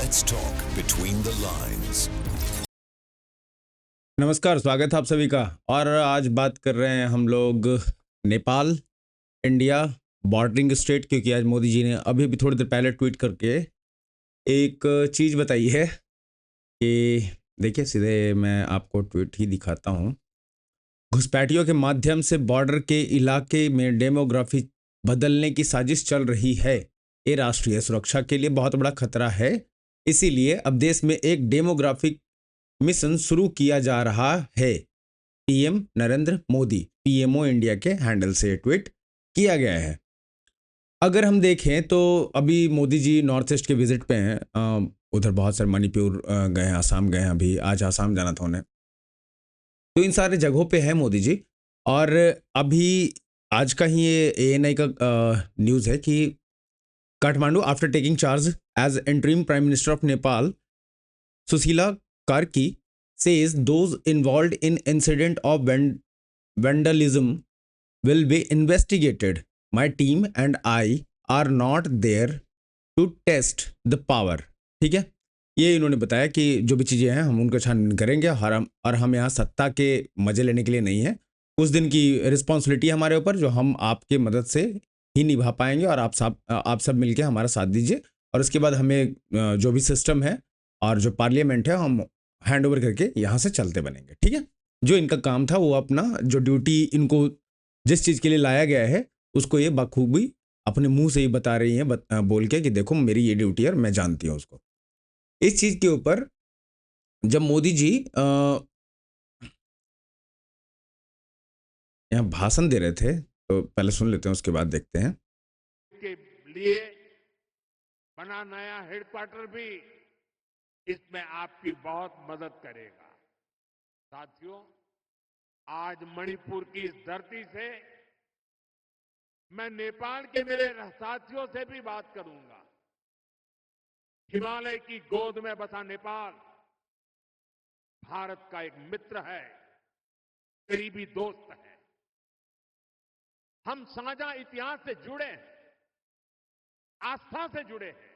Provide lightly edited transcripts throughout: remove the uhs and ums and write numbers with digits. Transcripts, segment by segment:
Let's talk between the lines. नमस्कार, स्वागत है आप सभी का। और आज बात कर रहे हैं हम लोग नेपाल इंडिया बॉर्डरिंग स्टेट, क्योंकि आज मोदी जी ने अभी भी थोड़ी देर पहले ट्वीट करके एक चीज़ बताई है कि देखिए, सीधे मैं आपको ट्वीट ही दिखाता हूँ। घुसपैठियों के माध्यम से बॉर्डर के इलाके में डेमोग्राफी बदलने की साजिश चल रही है। ये राष्ट्रीय सुरक्षा के लिए बहुत बड़ा खतरा है। इसीलिए अब देश में एक डेमोग्राफिक मिशन शुरू किया जा रहा है। PM Narendra Modi, PMO India के हैंडल से ट्वीट किया गया है। अगर हम देखें तो अभी मोदी जी नॉर्थ ईस्ट के विजिट पे हैं। उधर बहुत सारे मणिपुर गए हैं, आसाम गए हैं, अभी आज आसाम जाना था उन्हें। तो इन सारे जगहों पे है मोदी जी। और अभी आज का ही ये एएनआई का न्यूज़ है कि Kathmandu after taking charge as interim prime minister of Nepal, Sushila Karki says those involved in incident of vandalism will be investigated. My team and I are not there to test the power. ठीक है, ये इन्होंने बताया कि जो भी चीज़ें हैं हम उनको छानबीन करेंगे और हम यहाँ सत्ता के मजे लेने के लिए नहीं है। कुछ दिन की रिस्पॉन्सिबिलिटी है हमारे ऊपर, जो हम आपके मदद से ही निभा पाएंगे, और आप सब मिलके हमारा साथ दीजिए। और उसके बाद हमें जो भी सिस्टम है और जो पार्लियामेंट है हम हैंड ओवर करके यहाँ से चलते बनेंगे। ठीक है, जो इनका काम था वो अपना जो ड्यूटी इनको जिस चीज़ के लिए लाया गया है उसको ये बखूबी अपने मुंह से ही बता रही हैं, बोल के कि देखो मेरी ये ड्यूटी है और मैं जानती हूँ उसको। इस चीज़ के ऊपर जब मोदी जी यहाँ भाषण दे रहे थे, तो पहले सुन लेते हैं, उसके बाद देखते हैं। के लिए बना नया हेडक्वार्टर भी इसमें आपकी बहुत मदद करेगा। साथियों, आज मणिपुर की इस धरती से मैं नेपाल के मेरे साथियों से भी बात करूंगा। हिमालय की गोद में बसा नेपाल भारत का एक मित्र है, करीबी दोस्त है। हम साझा इतिहास से जुड़े हैं, आस्था से जुड़े हैं,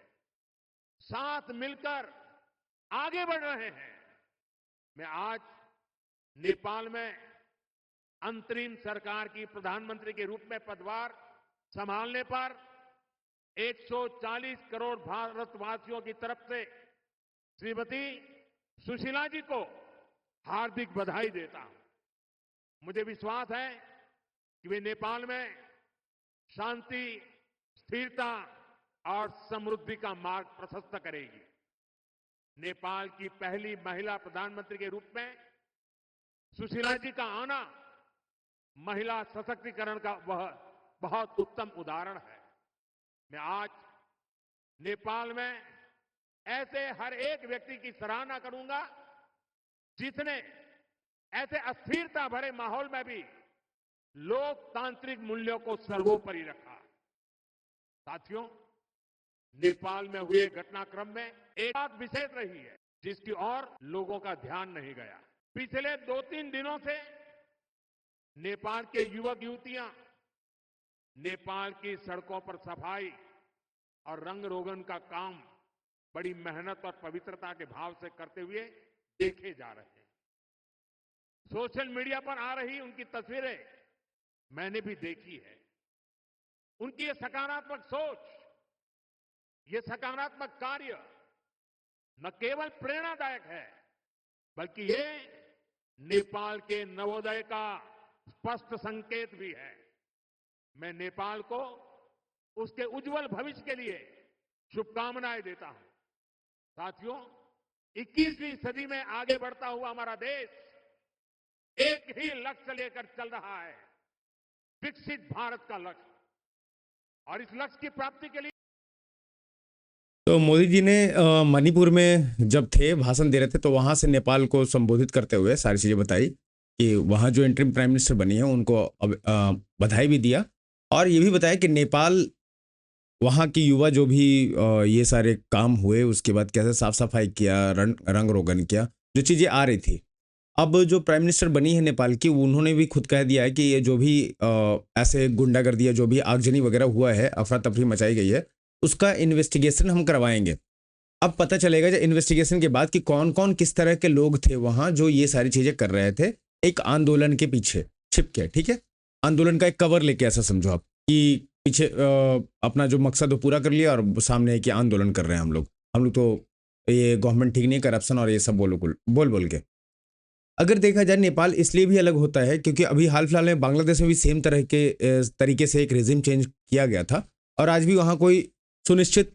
साथ मिलकर आगे बढ़ रहे हैं। मैं आज नेपाल में अंतरिम सरकार की प्रधानमंत्री के रूप में पदभार संभालने पर 140 करोड़ भारतवासियों की तरफ से श्रीमती सुशीला जी को हार्दिक बधाई देता हूं। मुझे विश्वास है कि वे नेपाल में शांति, स्थिरता और समृद्धि का मार्ग प्रशस्त करेगी। नेपाल की पहली महिला प्रधानमंत्री के रूप में सुशीला जी का आना महिला सशक्तिकरण का वह बहुत उत्तम उदाहरण है। मैं आज नेपाल में ऐसे हर एक व्यक्ति की सराहना करूंगा जिसने ऐसे अस्थिरता भरे माहौल में भी लोकतांत्रिक मूल्यों को सर्वोपरि रखा। साथियों, नेपाल में हुए घटनाक्रम में एक बात विशेष रही है जिसकी ओर लोगों का ध्यान नहीं गया। पिछले 2-3 दिनों से नेपाल के युवक युवतियां नेपाल की सड़कों पर सफाई और रंग रोगन का काम बड़ी मेहनत और पवित्रता के भाव से करते हुए देखे जा रहे हैं। सोशल मीडिया पर आ रही उनकी तस्वीरें मैंने भी देखी है। उनकी ये सकारात्मक सोच, ये सकारात्मक कार्य न केवल प्रेरणादायक है बल्कि ये नेपाल के नवोदय का स्पष्ट संकेत भी है। मैं नेपाल को उसके उज्जवल भविष्य के लिए शुभकामनाएं देता हूं। साथियों, 21वीं सदी में आगे बढ़ता हुआ हमारा देश एक ही लक्ष्य लेकर चल रहा है, विकसित भारत का लक्ष्य। और इस लक्ष्य की प्राप्ति के लिए तो मोदी जी ने मणिपुर में जब थे भाषण दे रहे थे तो वहाँ से नेपाल को संबोधित करते हुए सारी चीज़ें बताई कि वहाँ जो इंटरिम प्राइम मिनिस्टर बनी है उनको बधाई भी दिया, और ये भी बताया कि नेपाल वहाँ की युवा जो भी ये सारे काम हुए उसके बाद कैसे साफ सफाई किया, रंग रोगन किया, जो चीज़ें आ रही थी। अब जो प्राइम मिनिस्टर बनी है नेपाल की, उन्होंने भी खुद कह दिया है कि ये जो भी ऐसे गुंडागर्दी, जो भी आगजनी वगैरह हुआ है, अफरा तफरी मचाई गई है, उसका इन्वेस्टिगेशन हम करवाएंगे। अब पता चलेगा जब इन्वेस्टिगेशन के बाद कि कौन कौन किस तरह के लोग थे वहां जो ये सारी चीजें कर रहे थे एक आंदोलन के पीछे छिप के, ठीक है। आंदोलन का एक कवर लेके ऐसा समझो आप कि पीछे अपना जो मकसद वो पूरा कर लिया और सामने है कि आंदोलन कर रहे हैं हम लोग तो ये गवर्नमेंट ठीक नहीं, करप्शन और ये सब बोल बोल के। अगर देखा जाए नेपाल इसलिए भी अलग होता है क्योंकि अभी हाल फिलहाल में बांग्लादेश में भी सेम तरह के तरीके से एक रेजिम चेंज किया गया था और आज भी वहाँ कोई सुनिश्चित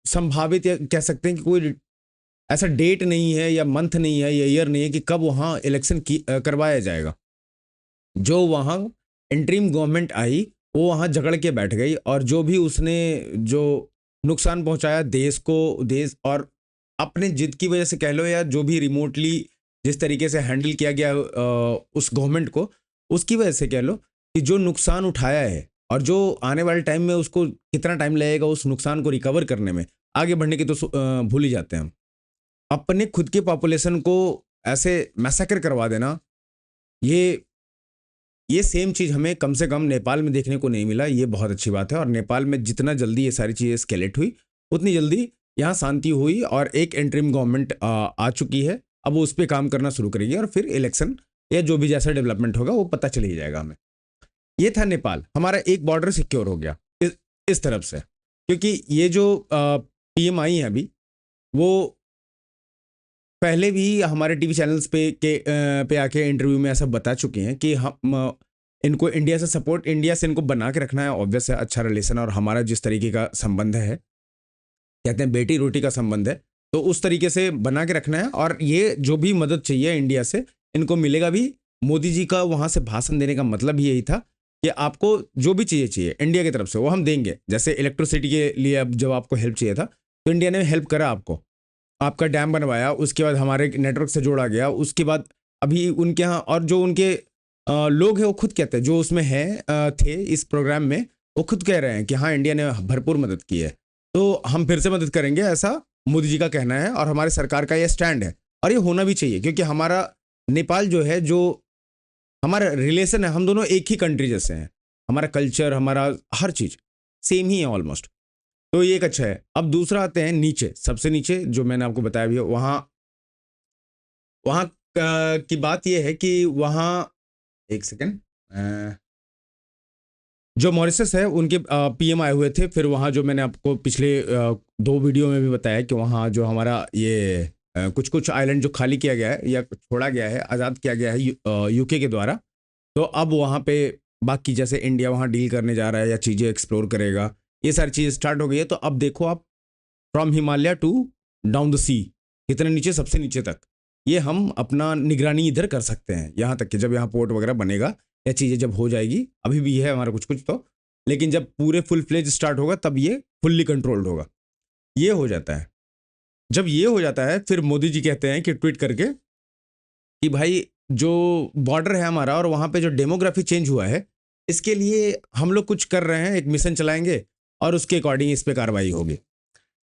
संभावित या कह सकते हैं कि कोई ऐसा डेट नहीं है या मंथ नहीं है या ईयर नहीं है कि कब वहाँ इलेक्शन करवाया जाएगा। जो वहाँ इंटरिम गवर्नमेंट आई वो वहाँ झगड़ के बैठ गई और जो भी उसने जो नुकसान पहुंचाया देश और अपने जिद की वजह से कह लो या जो भी रिमोटली जिस तरीके से हैंडल किया गया उस गवर्नमेंट को, उसकी वजह से कह लो कि जो नुकसान उठाया है और जो आने वाले टाइम में उसको कितना टाइम लगेगा उस नुकसान को रिकवर करने में, आगे बढ़ने की तो भूल ही जाते हैं हम। अपने खुद के पॉपुलेशन को ऐसे मैसेकर करवा देना, ये सेम चीज़ हमें कम से कम नेपाल में देखने को नहीं मिला। ये बहुत अच्छी बात है और नेपाल में जितना जल्दी ये सारी चीज़ें स्केलेट हुई उतनी जल्दी यहाँ शांति हुई और एक इंटरिम गवर्नमेंट आ चुकी है। अब वो उस पर काम करना शुरू करेगी और फिर इलेक्शन या जो भी जैसा डेवलपमेंट होगा वो पता चल ही जाएगा हमें। ये था नेपाल, हमारा एक बॉर्डर सिक्योर हो गया इस तरफ से, क्योंकि ये जो पीएम आई है अभी वो पहले भी हमारे टीवी चैनल्स पे आके इंटरव्यू में ऐसा बता चुके हैं कि हम इनको इंडिया से इनको बना के रखना है। ऑब्वियस है, अच्छा रिलेशन और हमारा जिस तरीके का संबंध है, कहते हैं बेटी रोटी का संबंध है, तो उस तरीके से बना के रखना है। और ये जो भी मदद चाहिए इंडिया से इनको मिलेगा भी। मोदी जी का वहाँ से भाषण देने का मतलब यही था कि आपको जो भी चीज़ें चाहिए इंडिया की तरफ से वो हम देंगे। जैसे इलेक्ट्रिसिटी के लिए अब जब आपको हेल्प चाहिए था तो इंडिया ने हेल्प करा आपको, आपका डैम बनवाया, उसके बाद हमारे नेटवर्क से जोड़ा गया, उसके बाद अभी उनके यहाँ और जो उनके लोग हैं वो खुद कहते हैं जो उसमें थे इस प्रोग्राम में, वो खुद कह रहे हैं कि हाँ इंडिया ने भरपूर मदद की है तो हम फिर से मदद करेंगे, ऐसा मोदी जी का कहना है और हमारे सरकार का ये स्टैंड है। और ये होना भी चाहिए क्योंकि हमारा नेपाल जो है, जो हमारा रिलेशन है, हम दोनों एक ही कंट्री जैसे हैं, हमारा कल्चर, हमारा हर चीज़ सेम ही है ऑलमोस्ट, तो ये एक अच्छा है। अब दूसरा आते हैं नीचे, सबसे नीचे जो मैंने आपको बताया भी है, वहाँ की बात ये है कि वहाँ एक सेकेंड, जो मॉरिशस है उनके पीएम आए हुए थे। फिर वहाँ जो मैंने आपको पिछले 2 वीडियो में भी बताया कि वहाँ जो हमारा ये कुछ आइलैंड जो खाली किया गया है या छोड़ा गया है, आज़ाद किया गया है यूके के द्वारा, तो अब वहाँ पे बाकी जैसे इंडिया वहाँ डील करने जा रहा है या चीज़ें एक्सप्लोर करेगा, ये सारी चीज़ स्टार्ट हो गई है। तो अब देखो आप from Himalaya to down the sea, कितने नीचे, सबसे नीचे तक, ये हम अपना निगरानी इधर कर सकते हैं। यहाँ तक कि जब यहाँ पोर्ट वगैरह बनेगा या चीज़ें जब हो जाएगी, अभी भी है हमारा कुछ तो, लेकिन जब पूरे फुल फ्लेज स्टार्ट होगा तब ये फुल्ली कंट्रोल्ड होगा। ये हो जाता है, जब ये हो जाता है फिर मोदी जी कहते हैं कि ट्वीट करके कि भाई जो बॉर्डर है हमारा और वहाँ पे जो डेमोग्राफी चेंज हुआ है, इसके लिए हम लोग कुछ कर रहे हैं, एक मिशन चलाएंगे और उसके अकॉर्डिंग इस पे कार्रवाई होगी।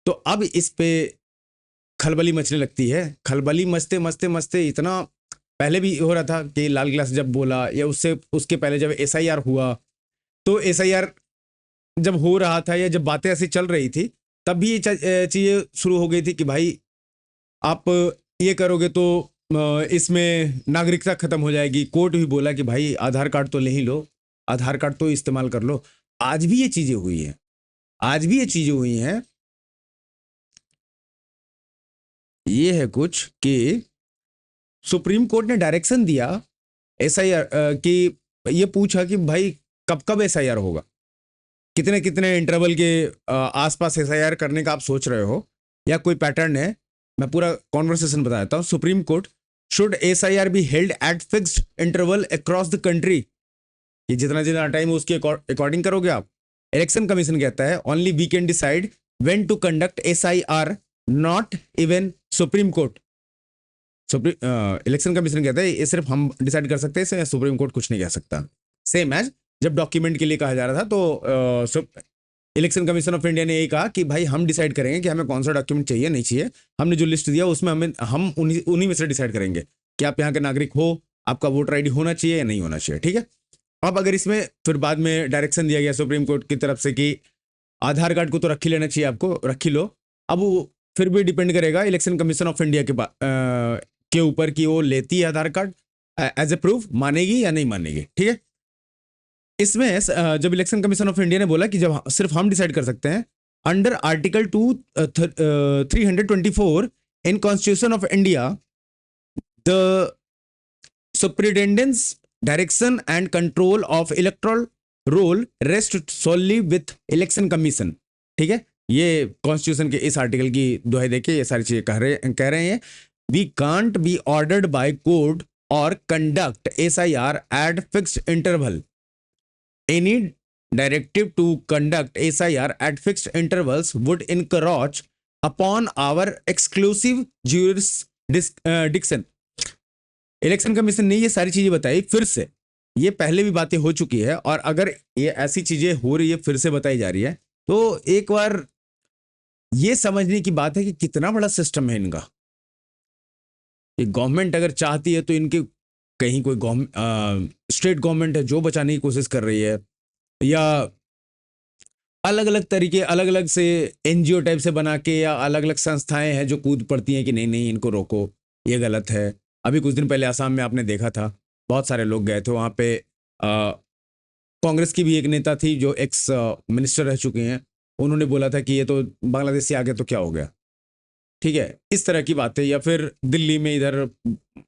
तो अब इस पे खलबली मचने लगती है। खलबली मचते इतना पहले भी हो रहा था कि लाल ग्लास जब बोला या उसके पहले जब एसआईआर हुआ, तो एसआईआर जब हो रहा था या जब बातें ऐसी चल रही थी तब भी ये चीज़ें शुरू हो गई थी कि भाई आप ये करोगे तो इसमें नागरिकता खत्म हो जाएगी। कोर्ट भी बोला कि भाई आधार कार्ड तो ले ही लो, आधार कार्ड तो इस्तेमाल कर लो। आज भी ये चीज़ें हुई हैं, ये है कुछ कि सुप्रीम कोर्ट ने डायरेक्शन दिया एसआईआर कि ये पूछा कि भाई कब एसआईआर होगा, कितने इंटरवल के आसपास एसआईआर करने का आप सोच रहे हो या कोई पैटर्न है। मैं पूरा कॉन्वर्सेशन बताता हूँ। Supreme court, should SIR be held at fixed interval across the country, कि जितना टाइम उसके अकॉर्डिंग करोगे आप। इलेक्शन कमीशन कहता है only we can decide when to conduct SIR, not even supreme court. Election commission कहता है ये सिर्फ हम डिसाइड कर सकते हैं, सुप्रीम कोर्ट कुछ नहीं कह सकता। सेम एज जब डॉक्यूमेंट के लिए कहा जा रहा था तो इलेक्शन कमीशन ऑफ इंडिया ने यही कहा कि भाई हम डिसाइड करेंगे कि हमें कौन सा डॉक्यूमेंट चाहिए नहीं चाहिए। हमने जो लिस्ट दिया उसमें हम उन्हीं में से डिसाइड करेंगे कि आप यहाँ के नागरिक हो, आपका वोटर आईडी होना चाहिए या नहीं होना चाहिए, ठीक है। अब अगर इसमें फिर बाद में डायरेक्शन दिया गया सुप्रीम कोर्ट की तरफ से कि आधार कार्ड को तो रख ही लेना चाहिए, आपको रख ही लो। अब वो फिर भी डिपेंड करेगा इलेक्शन कमीशन ऑफ इंडिया के ऊपर कि वो लेती है आधार कार्ड एज ए प्रूफ, मानेगी या नहीं मानेगी। ठीक है, इसमें जब इलेक्शन कमीशन ऑफ इंडिया ने बोला कि जब सिर्फ हम डिसाइड कर सकते हैं, under article 324 in constitution of India, the superintendence direction and control of electoral roll rest solely with election commission. ठीक है, ये कॉन्स्टिट्यूशन के इस आर्टिकल की दुहाई देके ये सारी चीजें कह रहे हैं। We can't be ordered by court और conduct SIR at fixed interval. Any directive to conduct SIR at fixed intervals would encroach upon our exclusive jurisdiction। Election commission ने ये सारी चीजें बताई फिर से, ये पहले भी बातें हो चुकी है, और अगर ये ऐसी चीजें हो रही है फिर से बताई जा रही है, तो एक बार ये समझने की बात है कि कितना बड़ा सिस्टम है इनका। ये गवर्नमेंट अगर चाहती है तो इनके कहीं कोई स्टेट गवर्नमेंट है जो बचाने की कोशिश कर रही है, या अलग अलग तरीके अलग अलग से NGO टाइप से बना के, या अलग अलग संस्थाएं हैं जो कूद पड़ती हैं कि नहीं नहीं इनको रोको, ये गलत है। अभी कुछ दिन पहले आसाम में आपने देखा था, बहुत सारे लोग गए थे वहाँ पे। कांग्रेस की भी एक नेता थी जो एक्स मिनिस्टर रह चुके हैं, उन्होंने बोला था कि ये तो बांग्लादेश से आगे तो क्या हो गया। ठीक है, इस तरह की बातें। या फिर दिल्ली में इधर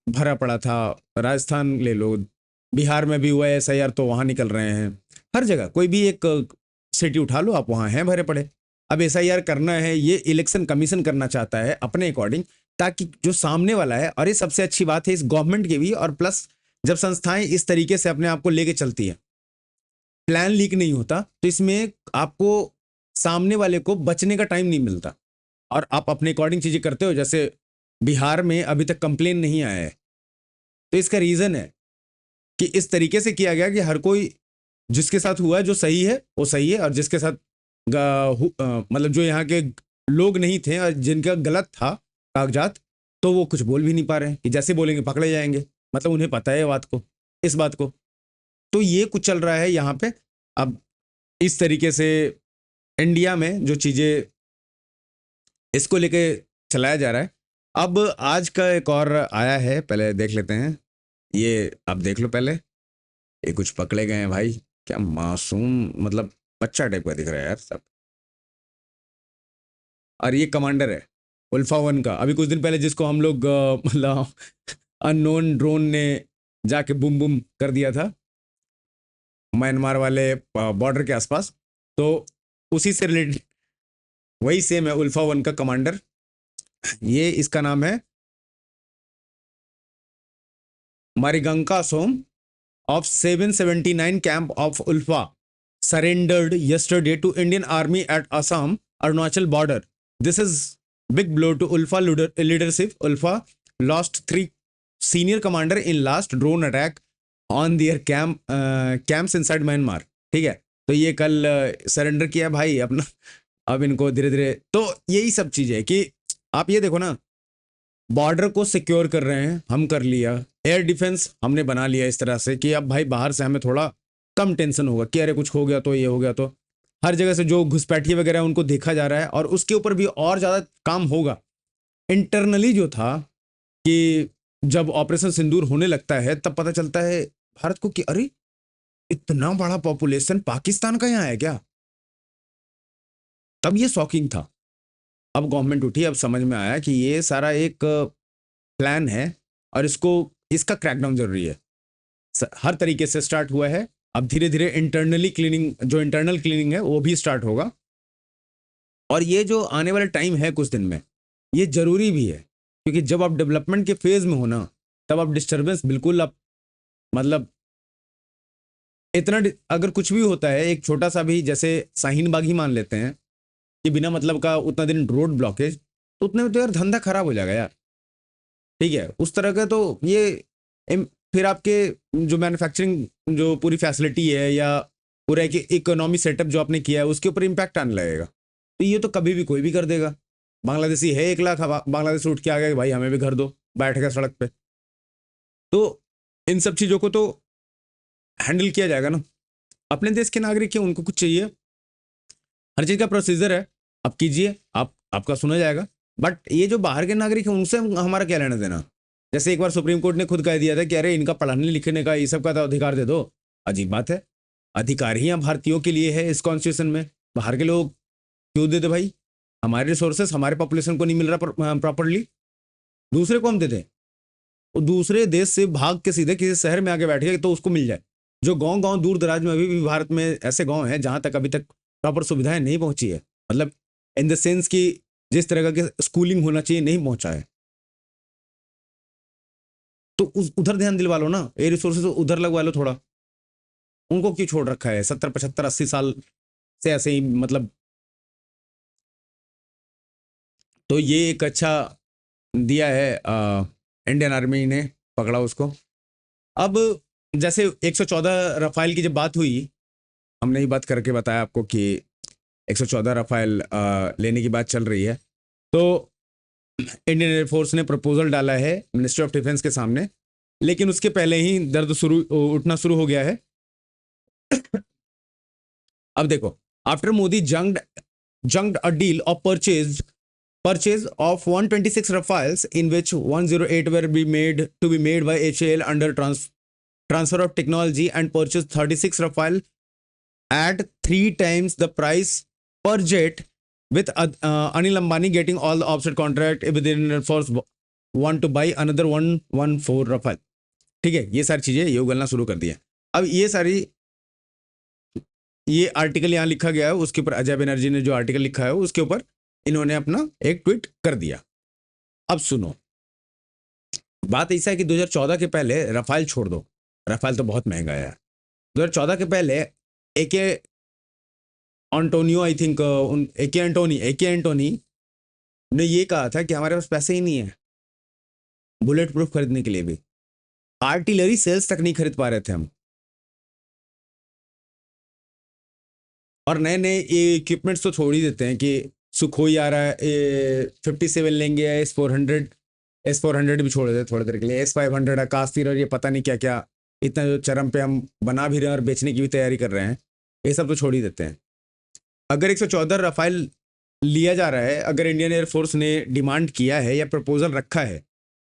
भरा पड़ा था, राजस्थान ले लो, बिहार में भी हुआ है SIR, तो वहाँ निकल रहे हैं। हर जगह कोई भी एक सिटी उठा लो आप, वहाँ हैं भरे पड़े। अब SIR करना है, ये इलेक्शन कमीशन करना चाहता है अपने अकॉर्डिंग, ताकि जो सामने वाला है, और ये सबसे अच्छी बात है इस गवर्नमेंट की भी, और प्लस जब संस्थाएं इस तरीके से अपने आप को लेके चलती हैं, प्लान लीक नहीं होता, तो इसमें आपको सामने वाले को बचने का टाइम नहीं मिलता, और आप अपने अकॉर्डिंग चीजें करते हो। जैसे बिहार में अभी तक कंप्लेन नहीं आया है, तो इसका रीजन है कि इस तरीके से किया गया कि हर कोई जिसके साथ हुआ है जो सही है वो सही है, और जिसके साथ मतलब जो यहाँ के लोग नहीं थे और जिनका गलत था कागजात, तो वो कुछ बोल भी नहीं पा रहे हैं, कि जैसे बोलेंगे पकड़े जाएंगे। मतलब उन्हें पता है बात को, इस बात को। तो ये कुछ चल रहा है यहाँ पे। अब इस तरीके से इंडिया में जो चीज़ें इसको लेके चलाया जा रहा है। अब आज का एक और आया है, पहले देख लेते हैं। ये आप देख लो पहले, ये कुछ पकड़े गए हैं भाई, क्या मासूम, मतलब बच्चा टाइप का दिख रहा है यार सब। और ये कमांडर है उल्फा 1 का, अभी कुछ दिन पहले जिसको हम लोग मतलब अननोन ड्रोन ने जाके बुम बुम कर दिया था म्यांमार वाले बॉर्डर के आसपास, तो उसी से रिलेटेड वही सेम है उल्फा 1 का कमांडर। ये इसका नाम है मारिगंका सोम of 779 camp of Ulfa surrendered yesterday to Indian Army at Assam Arunachal border. This is big blow to Ulfa leadership. Ulfa lost 3 senior commander in last drone attack on their camps inside Myanmar. ठीक है, तो ये कल surrender किया भाई अपना। अब इनको धीरे धीरे, तो यही सब चीज़ है कि आप ये देखो ना, बॉर्डर को सिक्योर कर रहे हैं, हम कर लिया, एयर डिफेंस हमने बना लिया इस तरह से कि अब भाई बाहर से हमें थोड़ा कम टेंशन होगा कि अरे कुछ हो गया तो ये हो गया। तो हर जगह से जो घुसपैठिए वगैरह उनको देखा जा रहा है, और उसके ऊपर भी और ज़्यादा काम होगा। इंटरनली जो था कि जब ऑपरेशन सिंदूर होने लगता है तब पता चलता है भारत को कि अरे इतना बड़ा पॉपुलेशन पाकिस्तान का यहाँ है क्या, तब ये शॉकिंग था। अब गवर्नमेंट उठी, अब समझ में आया कि ये सारा एक प्लान है, और इसका क्रैकडाउन जरूरी है। हर तरीके से स्टार्ट हुआ है, अब धीरे धीरे इंटरनली क्लीनिंग, जो इंटरनल क्लीनिंग है वो भी स्टार्ट होगा। और ये जो आने वाला टाइम है कुछ दिन में, ये जरूरी भी है, क्योंकि जब आप डेवलपमेंट के फेज में हो ना, तब आप डिस्टर्बेंस बिल्कुल, आप मतलब इतना अगर कुछ भी होता है, एक छोटा सा भी, जैसे शाहीन बाग ही मान लेते हैं कि बिना मतलब का उतना दिन रोड ब्लॉकेज, तो उतने में तो यार धंधा खराब हो जाएगा यार। ठीक है, उस तरह का तो ये फिर आपके जो मैन्युफैक्चरिंग जो पूरी फैसिलिटी है, या पूरा एक इकोनॉमी सेटअप जो आपने किया है, उसके ऊपर इम्पैक्ट आने लगेगा। तो ये तो कभी भी कोई भी कर देगा। बांग्लादेशी है 1 लाख, बांग्लादेश उठ के आ गया कि भाई हमें भी घर दो, बैठ गया सड़क पे। तो इन सब चीज़ों को तो हैंडल किया जाएगा ना। अपने देश के नागरिक हैं, उनको कुछ चाहिए, हर चीज़ का प्रोसीजर है, आप कीजिए, आपका सुना जाएगा। बट ये जो बाहर के नागरिक हैं उनसे हमारा क्या लेना देना। जैसे एक बार सुप्रीम कोर्ट ने खुद कह दिया था कि अरे इनका पढ़ने लिखने का ये सब का तो अधिकार दे दो। अजीब बात है, अधिकार ही यहाँ भारतीयों के लिए है इस कॉन्स्टिट्यूशन में, बाहर के लोग क्यों दे दे भाई। हमारे रिसोर्सेस हमारे पॉपुलेशन को नहीं मिल रहा प्रॉपरली, दूसरे को हम दे दें। वो दूसरे देश से भाग के सीधे किसी शहर में आके बैठ गए तो उसको मिल जाए। जो गांव गांव दूर दराज में अभी भी भारत में ऐसे गांव हैं जहां तक अभी तक प्रॉपर सुविधाएं नहीं पहुंची है, मतलब इन द सेंस कि जिस तरह का स्कूलिंग होना चाहिए नहीं पहुंचा है, तो उधर ध्यान दिलवा लो ना, ये रिसोर्सेज उधर लगवा लो थोड़ा। उनको क्यों छोड़ रखा है 70 75 80 साल से ऐसे ही, मतलब। तो ये एक अच्छा दिया है इंडियन आर्मी ने, पकड़ा उसको। अब जैसे 114 रफाल की जब बात हुई, हमने ही बात करके बताया आपको कि 114 रफाल लेने की बात चल रही है, तो इंडियन एयरफोर्स ने प्रपोजल डाला है मिनिस्ट्री ऑफ डिफेंस के सामने, लेकिन उसके पहले ही दर्द उठना शुरू हो गया है। अब देखो, after Modi junked a deal of purchase of 126 Rafales, in which 108 were to be made by HAL under transfer of technology, and purchased 36 Rafale at 3 times the price per jet, with Anil Ambani getting all the offset contract within Air Force want to buy another 114 Rafale। ठीक है, ये सारी चीजें ये उगलना शुरू कर दिया। अब ये आर्टिकल यहाँ लिखा गया है, उसके ऊपर अजय बनर्जी ने जो आर्टिकल लिखा है उसके ऊपर इन्होंने अपना एक ट्वीट कर दिया। अब सुनो, बात ऐसा है कि 2014 के पहले रफाल छोड़ दो, रफाल तो बहुत महंगा है। 2014 के पहले एके एंटोनियो, आई थिंक एके एंटोनी ने ये कहा था कि हमारे पास पैसे ही नहीं है बुलेट प्रूफ खरीदने के लिए भी, आर्टिलरी सेल्स तक नहीं खरीद पा रहे थे हम, और नए नए ये इक्विपमेंट्स तो छोड़ ही देते हैं कि सुखोई आ रहा है, 57 लेंगे, S400 भी छोड़ देते थोड़ी देर के लिए, S500 आकाश तीर और ये पता नहीं क्या क्या, इतना जो चरम पे हम बना भी रहे हैं और बेचने की भी तैयारी कर रहे हैं, ये सब तो छोड़ ही देते हैं। अगर 114 रफाल लिया जा रहा है, अगर इंडियन एयरफोर्स ने डिमांड किया है या प्रपोजल रखा है,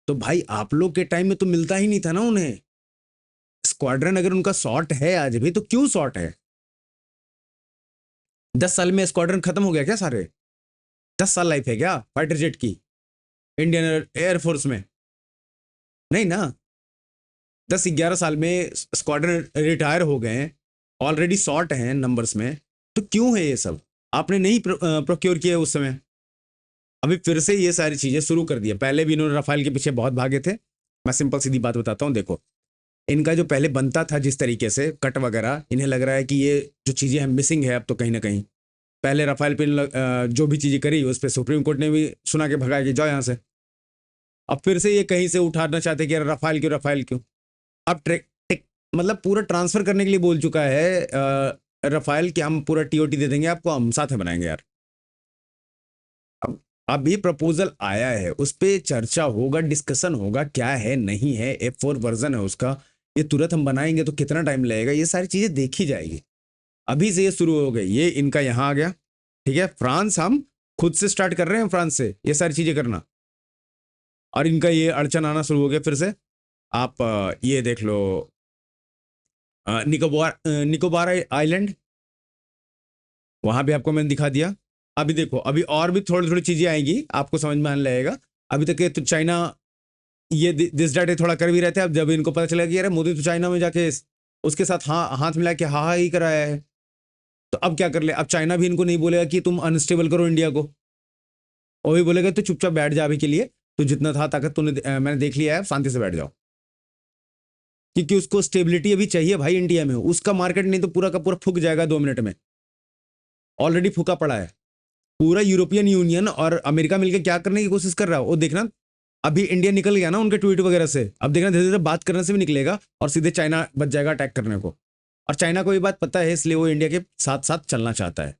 तो भाई आप लोग के टाइम में तो मिलता ही नहीं था ना उन्हें। स्क्वाड्रन अगर उनका शॉर्ट है आज भी, तो क्यों शॉर्ट है? 10 साल में स्क्वाड्रन खत्म हो गया क्या सारे? 10 साल लाइफ है क्या फाइटर जेट की इंडियन एयरफोर्स में? नहीं ना, 10-11 साल में स्क्वाड्रन रिटायर हो गए हैं, ऑलरेडी शॉर्ट हैं नंबर्स में, तो क्यों है ये सब? आपने नहीं प्रोक्योर किया उस समय, अभी फिर से ये सारी चीजें शुरू कर दिया। पहले भी इन्होंने रफाल के पीछे बहुत भागे थे। मैं सिंपल सीधी बात बताता हूँ, देखो इनका जो पहले बनता था जिस तरीके से कट वगैरह, इन्हें लग रहा है कि ये जो चीज़ें हैं मिसिंग है अब तो कहीं ना कहीं। पहले रफाल पे जो भी चीज़ें करी उस पर सुप्रीम कोर्ट ने भी सुना के भगाया कि जाओ यहाँ से। अब फिर से ये कहीं से उठाना चाहते कि रफाल क्यों। अब मतलब पूरा ट्रांसफर करने के लिए बोल चुका है रफाल कि हम पूरा TOT दे देंगे आपको, हम साथ में बनाएंगे यार। अब ये प्रपोजल आया है, उस पर चर्चा होगा, डिस्कशन होगा, क्या है नहीं है, F4 वर्जन है उसका, ये तुरंत हम बनाएंगे तो कितना टाइम लगेगा, ये सारी चीज़ें देखी जाएगी। अभी से ये शुरू हो गई, ये इनका यहाँ आ गया, ठीक है। फ्रांस हम खुद से स्टार्ट कर रहे हैं, फ्रांस से ये सारी चीज़ें करना, और इनका ये अड़चन आना शुरू हो गया फिर से। आप ये देख लो निकोबार आइलैंड, वहाँ भी आपको मैंने दिखा दिया। अभी देखो, अभी और भी थोड़ी थोड़ी चीज़ें आएंगी, आपको समझ में आने लगेगा। अभी तक तो चाइना ये दिस डाटे थोड़ा कर भी रहे थे, अब जब इनको पता चला कि अरे मोदी तो चाइना में जाके उसके साथ हाथ मिला के हा ही कराया है, तो अब क्या कर ले। अब चाइना भी इनको नहीं बोलेगा कि तुम अनस्टेबल करो इंडिया को, वो भी बोलेगा तो चुपचाप बैठ जा अभी के लिए, तो जितना था ताकत तूने मैंने देख लिया है, शांति से बैठ जाओ। क्योंकि उसको स्टेबिलिटी अभी चाहिए भाई इंडिया में, उसका मार्केट नहीं तो पूरा का पूरा फूक जाएगा 2 मिनट में, ऑलरेडी फूका पड़ा है। पूरा यूरोपियन यूनियन और अमेरिका मिलकर क्या करने की कोशिश कर रहा है वो देखना। अभी इंडिया निकल गया ना उनके ट्वीट वगैरह से, अब देखना धीरे धीरे बात करने से भी निकलेगा और सीधे चाइना बच जाएगा अटैक करने को। और चाइना को ये बात पता है, इसलिए वो इंडिया के साथ साथ चलना चाहता है,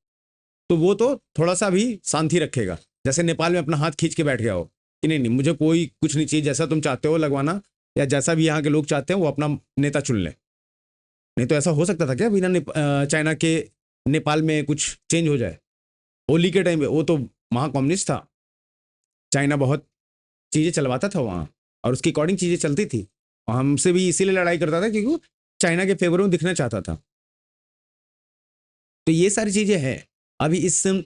तो वो तो थोड़ा सा भी शांति रखेगा। जैसे नेपाल में अपना हाथ खींच के बैठ गया हो कि नहीं नहीं मुझे कोई कुछ नहीं चाहिए, जैसा तुम चाहते हो लगवाना, या जैसा भी यहाँ के लोग चाहते हैं वो अपना नेता चुन ले। नहीं तो ऐसा हो सकता था क्या बिना चाइना के नेपाल में कुछ चेंज हो जाए? होली के टाइम पे वो तो महा कम्युनिस्ट था, चाइना बहुत चीज़ें चलवाता था वहाँ, और उसके अकॉर्डिंग चीज़ें चलती थी, और हमसे भी इसीलिए लड़ाई करता था क्योंकि वो चाइना के फेवर में दिखना चाहता था। तो ये सारी चीज़ें हैं। अभी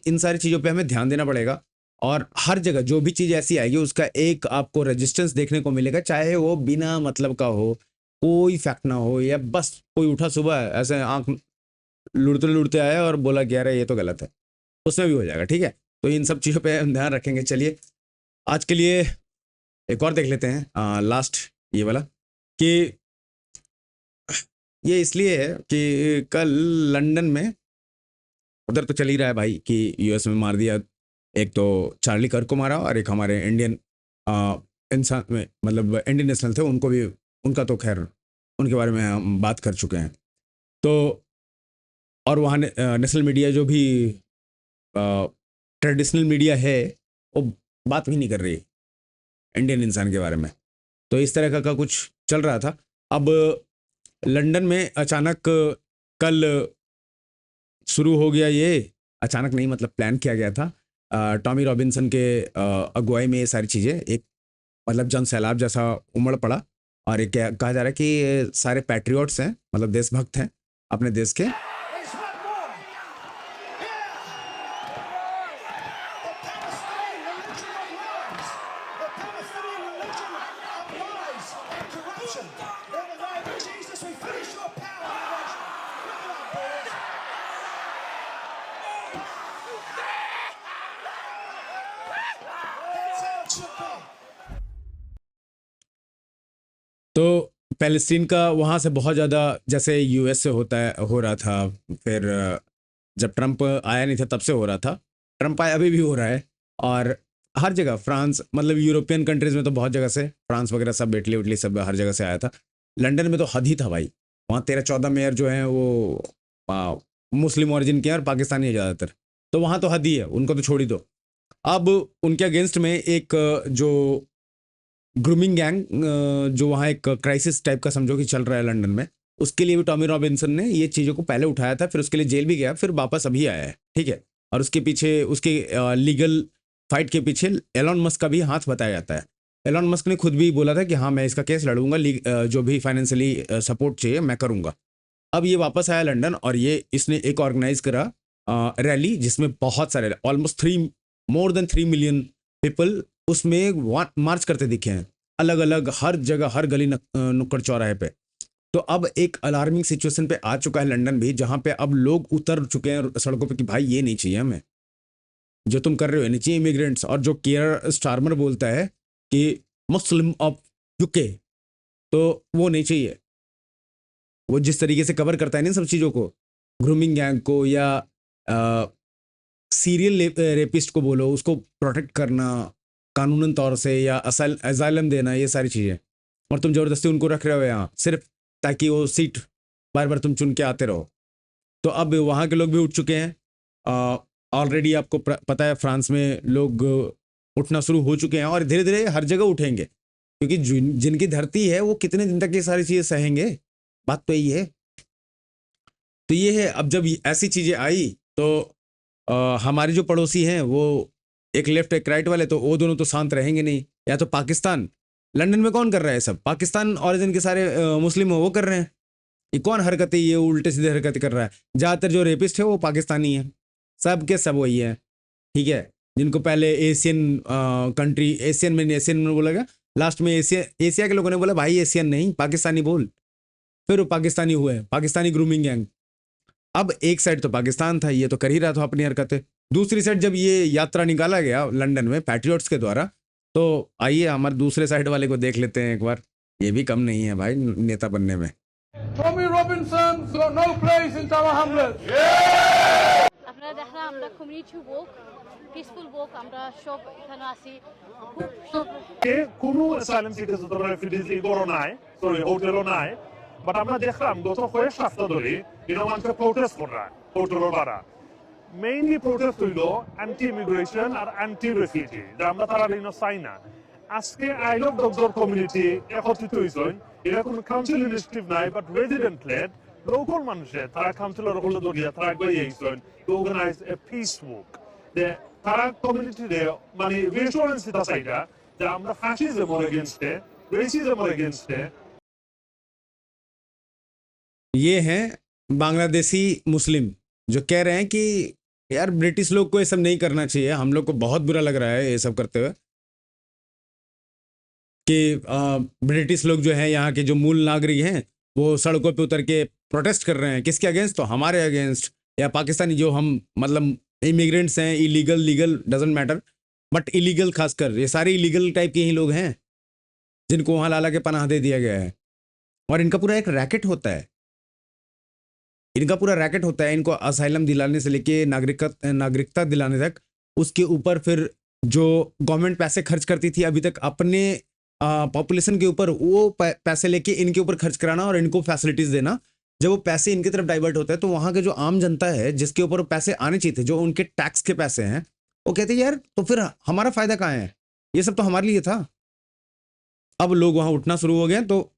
इन सारी चीज़ों पे हमें ध्यान देना पड़ेगा, और हर जगह जो भी चीज़ ऐसी आएगी उसका एक आपको रेजिस्टेंस देखने को मिलेगा, चाहे वो बिना मतलब का हो, कोई फैक्ट ना हो, या बस कोई उठा सुबह ऐसे आंख लुढ़ते लुढ़ते आया और बोला कि यार ये तो गलत है, उसमें भी हो जाएगा। ठीक है, तो इन सब चीज़ों पे हम ध्यान रखेंगे। चलिए आज के लिए एक और देख लेते हैं, लास्ट ये वाला, कि ये इसलिए है कि कल लंदन में, उधर तो चल ही रहा है भाई कि यूएस में मार दिया, एक तो चार्ली कर्क को मारा, और एक हमारे इंडियन इंसान में मतलब इंडियन नेशनल थे, उनको भी, उनका तो खैर उनके बारे में हम बात कर चुके हैं। तो और वहाँ नेशनल मीडिया जो भी ट्रेडिशनल मीडिया है वो बात भी नहीं कर रही इंडियन इंसान के बारे में। तो इस तरह का कुछ चल रहा था। अब लंदन में अचानक कल शुरू हो गया, ये अचानक नहीं मतलब प्लान किया गया था, टॉमी रॉबिन्सन के अगुवाई में ये सारी चीज़ें एक मतलब जन सैलाब जैसा उमड़ पड़ा, और एक कहा जा रहा है कि ये सारे पैट्रियट्स हैं, मतलब देशभक्त हैं अपने देश के। तो पैलेस्टीन का वहाँ से बहुत ज़्यादा, जैसे यूएस से होता है, हो रहा था, फिर जब ट्रंप आया नहीं था तब से हो रहा था, ट्रंप आया अभी भी हो रहा है, और हर जगह फ्रांस, मतलब यूरोपियन कंट्रीज़ में तो बहुत जगह से, फ्रांस वगैरह सब, इटली उटली सब हर जगह से आया था। लंदन में तो हद ही था भाई, वहाँ 13-14 मेयर जो हैं वो मुस्लिम ओरिजिन के हैं और पाकिस्तानी है ज़्यादातर, तो वहाँ तो हद ही है, उनको तो छोड़ ही दो। अब उनके अगेंस्ट में एक जो ग्रूमिंग गैंग, जो वहाँ एक क्राइसिस टाइप का समझो कि चल रहा है लंदन में, उसके लिए भी टॉमी रॉबिन्सन ने ये चीज़ों को पहले उठाया था, फिर उसके लिए जेल भी गया, फिर वापस अभी आया है। ठीक है, और उसके पीछे, उसके लीगल फाइट के पीछे एलॉन मस्क का भी हाथ बताया जाता है। एलॉन मस्क ने खुद भी बोला था कि हाँ मैं इसका केस लड़ूंगा, जो भी फाइनेंशियली सपोर्ट चाहिए मैं करूँगा। अब ये वापस आया लंदन, और ये इसने एक ऑर्गेनाइज करा रैली, जिसमें बहुत सारे, almost more than 3 million people उसमें मार्च करते दिखे हैं, अलग अलग हर जगह, हर गली नुक्कड़ चौराहे पे। तो अब एक अलार्मिंग सिचुएशन पे आ चुका है लंदन भी, जहां पे अब लोग उतर चुके हैं सड़कों पे कि भाई ये नहीं चाहिए हमें, जो तुम कर रहे हो नहीं चाहिए इमिग्रेंट्स। और जो कियर स्टारमर बोलता है कि मुस्लिम ऑफ यूके, तो वो नहीं चाहिए। वो जिस तरीके से कवर करता है ना सब चीज़ों को, ग्रूमिंग गैंग को, या सीरियल रेपिस्ट को बोलो, उसको प्रोटेक्ट करना कानूनन तौर से, या असाइलम देना, ये सारी चीज़ें, और तुम ज़बरदस्ती उनको रख रहे हो यहाँ सिर्फ ताकि वो सीट बार बार तुम चुन के आते रहो। तो अब वहाँ के लोग भी उठ चुके हैं। ऑलरेडी आपको पता है फ्रांस में लोग उठना शुरू हो चुके हैं, और धीरे धीरे हर जगह उठेंगे, क्योंकि जिनकी धरती है वो कितने दिन तक ये सारी चीज़ें सहेंगे, बात तो यही है। तो ये है, अब जब ऐसी चीज़ें आई तो हमारे जो पड़ोसी हैं वो एक लेफ्ट एक राइट वाले, तो वो दोनों तो शांत रहेंगे नहीं। या तो पाकिस्तान, लंदन में कौन कर रहा है सब, पाकिस्तान ओरिजिन के सारे मुस्लिम हो वो कर रहे हैं। ये कौन हरकतें, ये उल्टे सीधे हरकतें कर रहा है। ज़्यादातर जो रेपिस्ट है वो पाकिस्तानी है, सब के सब वही है। ठीक है, जिनको पहले एशियन कंट्री, एशियन में बोला गया, लास्ट में एशिया के लोगों ने बोला भाई एशियन नहीं पाकिस्तानी बोल, फिर वो पाकिस्तानी हुए, पाकिस्तानी ग्रूमिंग गैंग। अब एक साइड तो पाकिस्तान था, ये तो कर ही रहा था अपनी हरकतें, दूसरी साइड जब ये यात्रा निकाला गया लंदन में पैट्रियट्स के द्वारा, तो आइए हमारे दूसरे साइड वाले को देख लेते हैं एक बार। ये भी कम नहीं है भाई नेता बनने में। Tommy Robinson's got no place in Tower Hamlets. আপনারা দেখলাম আমরা কমিউনিটি ওয়াক, পিসফুল ওয়াক, আমরা সব এখানে আছি খুব সব কোনো অ্যাসাইলাম সিটার্স অথবা রেফিউজিজ এগুলো নাই, সরি হোটেলও নাই, বাট আমরা দেখলাম গত কয়েক সপ্তাহ ধরে মানুষ প্রোটেস্ট করা হোটেলের বাড়া, মেইনলি প্রোটেস্ট হইল অ্যান্টি ইমিগ্রেশন আর অ্যান্টি রেফিউজি, যা আমরা তারা চাই না। আজকে আই লাভ ডক্টর কমিউনিটি একত্রিত হয়েছেন, এটা কোনো কাউন্সিল ইনিশিয়েটিভ নাই, বাট রেজিডেন্ট লেড লোকাল মানুষের তারা কাউন্সিলর হলে দরিয়া তারা এগিয়ে আইছেন to organise a peace walk. তারা কমিউনিটিতে মানে রিঅ্যাসুরেন্স দিতে চাইটা যে আমরা ফ্যাসিজমের এগেইনস্টে রেসিজমের এগেইনস্টে। ये हैं बांग्लादेशी मुस्लिम जो कह रहे हैं कि यार ब्रिटिश लोग को ये सब नहीं करना चाहिए, हम लोग को बहुत बुरा लग रहा है ये सब करते हुए कि ब्रिटिश लोग जो हैं यहाँ के जो मूल नागरिक हैं वो सड़कों पे उतर के प्रोटेस्ट कर रहे हैं। किसके अगेंस्ट? तो हमारे अगेंस्ट, या पाकिस्तानी जो हम मतलब इमिग्रेंट्स हैं, illegal legal doesn't matter, but illegal खासकर ये सारे इलीगल टाइप के ही लोग हैं जिनको वहाँ लाला के पनाह दे दिया गया है। और इनका पूरा एक रैकेट होता है, इनका पूरा रैकेट होता है। इनको असाइलम दिलाने से लेके नागरिकता दिलाने तक, उसके ऊपर फिर जो गवर्नमेंट पैसे खर्च करती थी अभी तक अपने पॉपुलेशन के ऊपर, वो पैसे लेके इनके ऊपर खर्च कराना और इनको फैसिलिटीज देना। जब वो पैसे इनकी तरफ डाइवर्ट होता है तो वहाँ के जो आम जनता है जिसके ऊपर वो पैसे आने चाहिए थे, जो उनके टैक्स के पैसे हैं, वो कहते हैं यार तो फिर हमारा फायदा कहाँ है, ये सब तो हमारे लिए था। अब लोग वहाँ उठना शुरू हो गए तो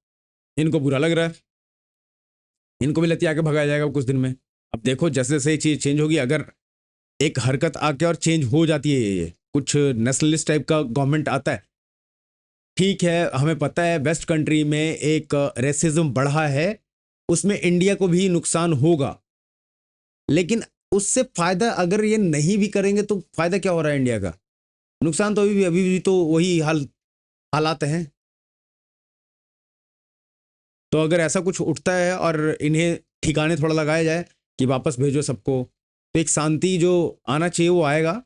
इनको बुरा लग रहा है, इनको भी लतिया के भगाया जाएगा कुछ दिन में। अब देखो जैसे जैसे ये चीज़ चेंज होगी, अगर एक हरकत आके और चेंज हो जाती है, ये कुछ नेशनलिस्ट टाइप का गवर्नमेंट आता है, ठीक है, हमें पता है वेस्ट कंट्री में एक रेसिज्म बढ़ा है, उसमें इंडिया को भी नुकसान होगा, लेकिन उससे फायदा अगर ये नहीं भी करेंगे तो फायदा क्या हो रहा है इंडिया का? नुकसान तो अभी भी तो वही हालात हैं। तो अगर ऐसा कुछ उठता है और इन्हें ठिकाने थोड़ा लगाया जाए कि वापस भेजो सबको, तो एक शांति जो आना चाहिए वो आएगा।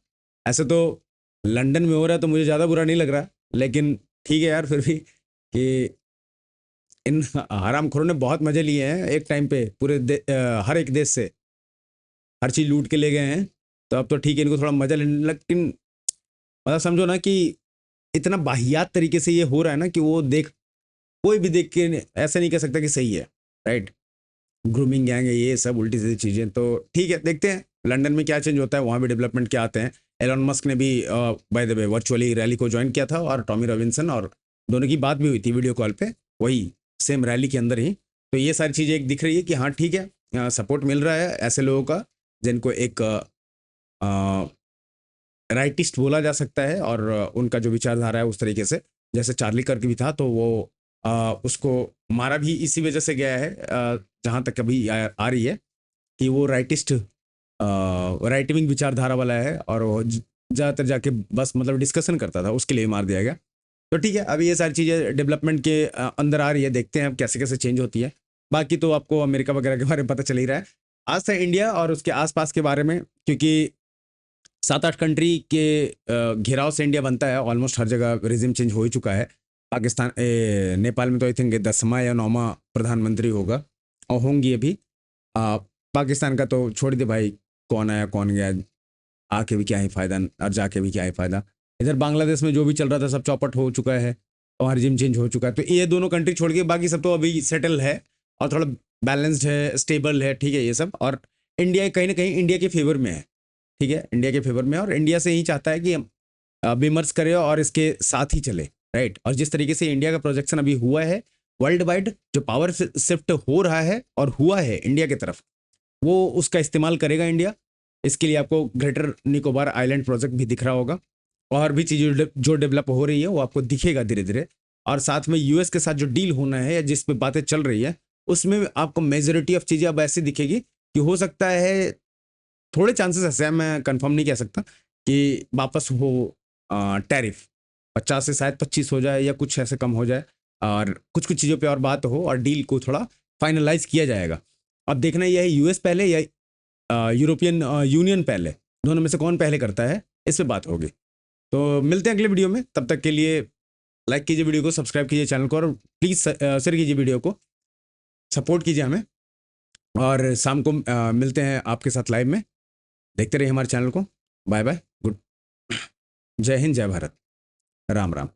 ऐसे तो लंदन में हो रहा है तो मुझे ज़्यादा बुरा नहीं लग रहा, लेकिन ठीक है यार फिर भी कि इन हरामखोरों ने बहुत मज़े लिए हैं एक टाइम पे, पूरे हर एक देश से हर चीज़ लूट के ले गए हैं। तो अब तो ठीक है, इनको थोड़ा मज़ा लेने, लेकिन मतलब समझो ना कि इतना बाहियात तरीके से ये हो रहा है ना कि वो कोई भी देख के ऐसा नहीं कह सकता कि सही है, राइट? ग्रूमिंग गैंग है, ये सब उल्टी सीधी चीज़ें। तो ठीक है, देखते हैं लंदन में क्या चेंज होता है, वहाँ भी डेवलपमेंट क्या आते हैं। एलन मस्क ने भी by the way virtually rally को ज्वाइन किया था, और टॉमी रॉबिन्सन, और दोनों की बात भी हुई थी वीडियो कॉल पे, वही सेम रैली के अंदर ही। तो ये सारी चीज़ें एक दिख रही है कि हाँ ठीक है, सपोर्ट मिल रहा है ऐसे लोगों का जिनको एक राइटिस्ट बोला जा सकता है, और उनका जो विचारधारा है उस तरीके से, जैसे चार्ली कर्क भी था तो वो उसको मारा भी इसी वजह से गया है, जहाँ तक अभी आ रही है कि वो राइट विंग विचारधारा वाला है, और वो ज़्यादातर जाके बस मतलब डिस्कशन करता था, उसके लिए मार दिया गया। तो ठीक है, अभी ये सारी चीज़ें डेवलपमेंट के अंदर आ रही है, देखते हैं अब कैसे कैसे चेंज होती है। बाकी तो आपको अमेरिका वगैरह के बारे में पता चल ही रहा है। आज से इंडिया और उसके आसपास के बारे में, क्योंकि 7-8 कंट्री के घेराव से इंडिया बनता है, ऑलमोस्ट हर जगह रिजिम चेंज हो ही चुका है। पाकिस्तान नेपाल में तो आई थिंक 10वां या 9वां प्रधानमंत्री होगा, और होंगी अभी। पाकिस्तान का तो छोड़ दे भाई, कौन आया कौन गया, आके भी क्या ही फ़ायदा और जाके भी क्या ही फ़ायदा। इधर बांग्लादेश में जो भी चल रहा था सब चौपट हो चुका है और रिजिम चेंज हो चुका है। तो ये दोनों कंट्री छोड़ के बाकी सब तो अभी सेटल है और थोड़ा बैलेंस्ड है, स्टेबल है, ठीक है ये सब। और इंडिया कहीं ना कहीं इंडिया के फेवर में है, ठीक है, इंडिया के फेवर में, और इंडिया से ही चाहता है कि विमर्श करे और इसके साथ ही चले, राइट। और जिस तरीके से इंडिया का प्रोजेक्शन अभी हुआ है, वर्ल्ड वाइड जो पावर शिफ्ट हो रहा है और हुआ है इंडिया की तरफ, वो उसका इस्तेमाल करेगा इंडिया। इसके लिए आपको ग्रेटर निकोबार आइलैंड प्रोजेक्ट भी दिख रहा होगा, और भी चीज़ें जो डेवलप हो रही है वो आपको दिखेगा धीरे धीरे। और साथ में यूएस के साथ जो डील होना है या जिस पे बातें चल रही है, उसमें आपको मेजोरिटी ऑफ चीज़ें अब ऐसी दिखेगी कि हो सकता है, थोड़े चांसेस ऐसे हैं, मैं कंफर्म नहीं कह सकता कि वापस हो टैरिफ 50 से शायद 25 हो जाए या कुछ ऐसे कम हो जाए, और कुछ कुछ चीज़ों पे और बात हो और डील को थोड़ा फाइनलाइज किया जाएगा। अब देखना यह है यूएस पहले या यूरोपियन यूनियन पहले, दोनों में से कौन पहले करता है, इस पर बात होगी। तो मिलते हैं अगले वीडियो में, तब तक के लिए लाइक कीजिए वीडियो को, सब्सक्राइब कीजिए चैनल को, और प्लीज़ शेयर कीजिए वीडियो को, सपोर्ट कीजिए हमें। और शाम को मिलते हैं आपके साथ लाइव में, देखते रहिए हमारे चैनल को। बाय बाय, गुड, जय हिंद, जय भारत, राम राम।